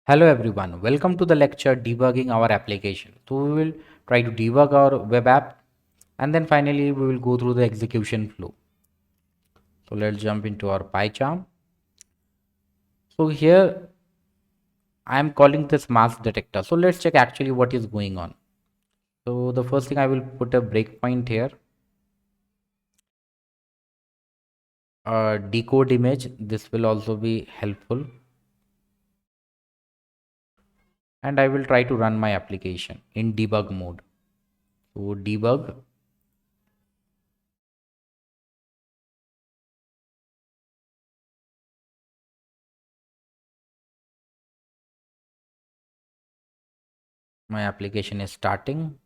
Hello everyone, welcome to the lecture debugging our application. So we will try to debug our web app and then finally we will go through the execution flow. So let's jump into our PyCharm. So here I am calling this mask detector. So let's check actually what is going on. So the first thing I will put a breakpoint here. Decode image, this will also be helpful. And I will try to run my application in debug mode. So debug. My application is starting.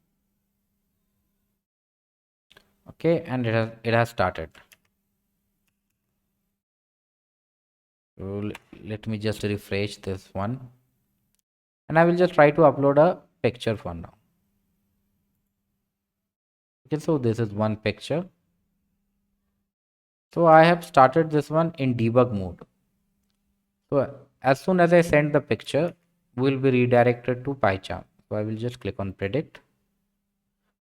Okay, and it has started. So let me just refresh this one and I will just try to upload a picture for now. Okay, so this is one picture. So I have started this one in debug mode. So as soon as I send the picture, we will be redirected to PyCharm. So I will just click on predict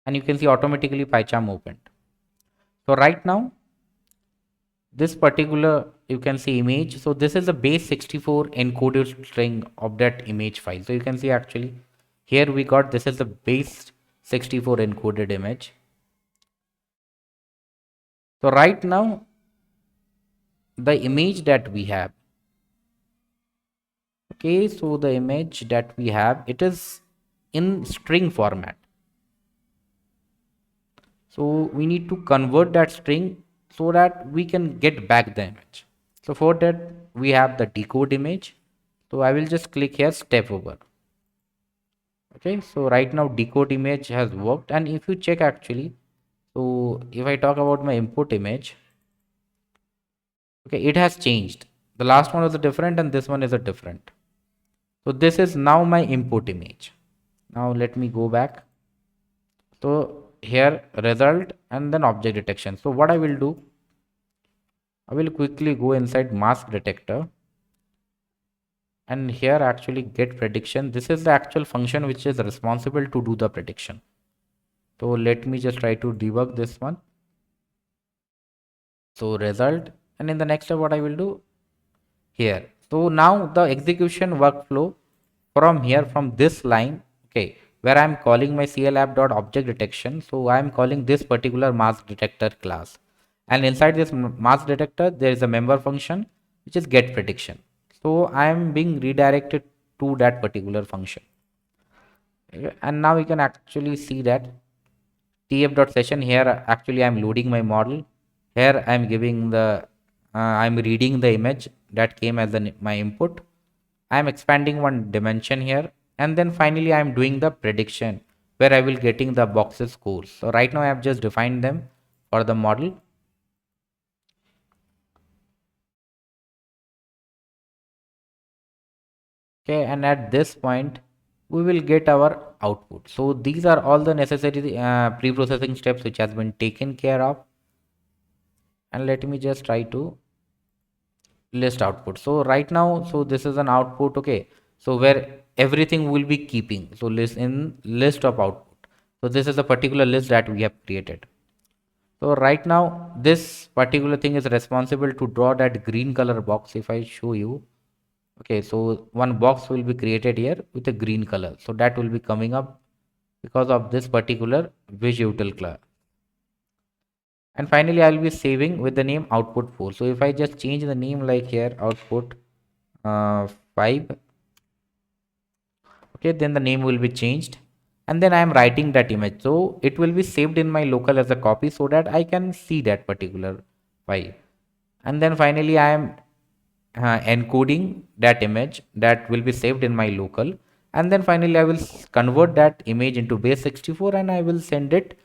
and you can see automatically PyCharm opened. So right now, this particular you can see image. So this is the base 64 encoded string of that image file. So you can see actually here we got this is the base 64 encoded image. So right now the image that we have, okay, so the image that we have, it is in string format. So we need to convert that string so that we can get back the image. So for that we have the decode image. So I will just click here step over. Okay, so right now decode image has worked, and if you check actually, so if I talk about my input image, okay, it has changed. The last one was a different and this one is a different. So this is now my input image. Now let me go back. So here result and then object detection. So what I will do, I will quickly go inside mask detector and here actually get prediction. This is the actual function which is responsible to do the prediction. So let me just try to debug this one. So result, and in the next step what I will do here. So now the execution workflow from here, from this line, okay, where I'm calling my clapp.object detection. So I'm calling this particular mask detector class, and inside this mask detector there is a member function which is get prediction. So I am being redirected to that particular function. Okay, and now you can actually see that tf.session here actually I'm loading my model. Here I'm giving the I'm reading the image that came as my input. I'm expanding one dimension here, and then finally I'm doing the prediction where I will getting the boxes scores. So right now I have just defined them for the model. Okay, and at this point we will get our output. So these are all the necessary pre-processing steps which has been taken care of, and let me just try to list output. So right now, so this is an output, okay, so where everything will be keeping, so list in list of output. So this is a particular list that we have created. So right now this particular thing is responsible to draw that green color box. If I show you, okay, so one box will be created here with a green color, so that will be coming up because of this particular visual class. And finally I will be saving with the name output 4. So if I just change the name like here output 5, okay, then the name will be changed, and then I am writing that image, so it will be saved in my local as a copy so that I can see that particular file. And then finally I am encoding that image that will be saved in my local, and then finally I will convert that image into base 64 and I will send it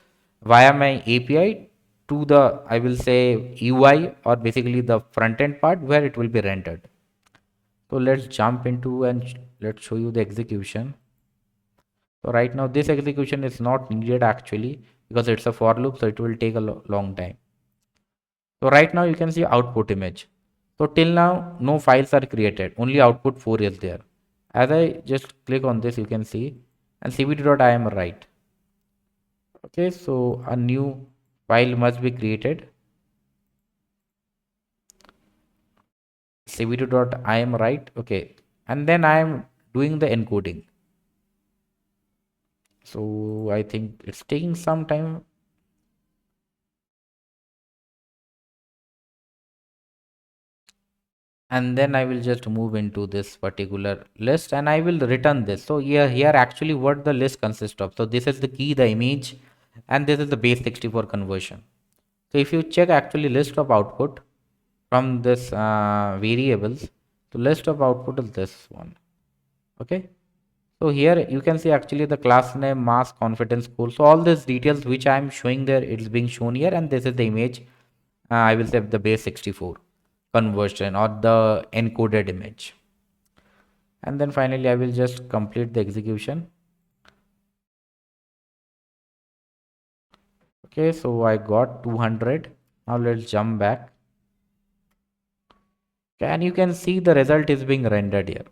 via my API to the, I will say, UI, or basically the front end part where it will be rendered. So let's jump into and let's show you the execution. So right now this execution is not needed actually because it's a for loop, so it will take a long time. So right now you can see output image. So till now no files are created, only output 4 is there. As I just click on this, you can see, and cvd.im right. Okay, so a new file must be created, cvd.im right. Okay, and then I am doing the encoding. So I think it's taking some time. And then I will just move into this particular list and I will return this. So here actually what the list consists of. So this is the key, the image, and this is the base 64 conversion. So if you check actually list of output from this variables, the list of output is this one. Okay. So here you can see actually the class name, mask, confidence score. So all these details which I am showing there, it's being shown here, and this is the image. I will say the base 64 conversion or the encoded image. And then finally I will just complete the execution. Okay, so I got 200. Now let's jump back. Okay, and you can see the result is being rendered here.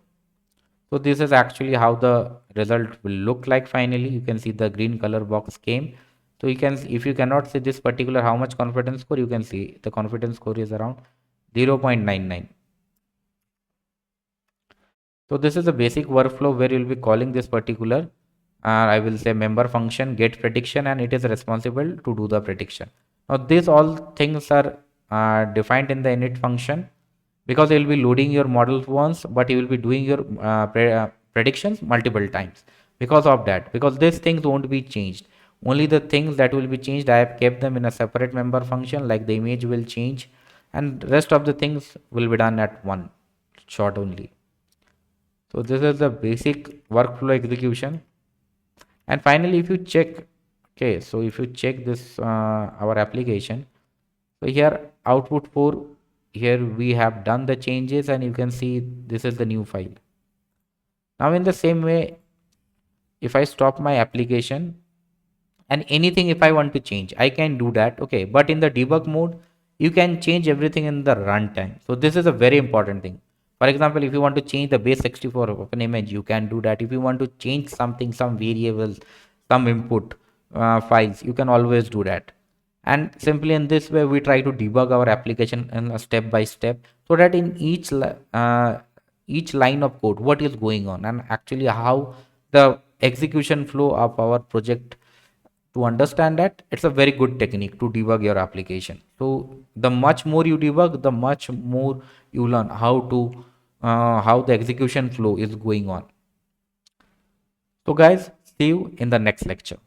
So this is actually how the result will look like. Finally you can see the green color box came. So you can, if you cannot see this particular how much confidence score, you can see the confidence score is around 0.99. So this is a basic workflow where you'll be calling this particular I will say member function get prediction, and it is responsible to do the prediction. Now these all things are defined in the init function, because you will be loading your models once, but you will be doing your predictions multiple times. Because of that, because these things won't be changed, only the things that will be changed I have kept them in a separate member function, like the image will change, and rest of the things will be done at one shot only. So this is the basic workflow execution. And finally, if you check, okay, so if you check this our application, so here output 4, here we have done the changes, and you can see this is the new file. Now in the same way, if I stop my application, and anything if I want to change, I can do that. Okay, but in the debug mode, you can change everything in the runtime. So this is a very important thing. For example, if you want to change the base 64 of an image, you can do that. If you want to change something, some variables, some input files, you can always do that. And simply in this way we try to debug our application in a step by step, so that in each line of code what is going on, and actually how the execution flow of our project. To understand that, it's a very good technique to debug your application. So the much more you debug, the much more you learn how to how the execution flow is going on. So guys, see you in the next lecture.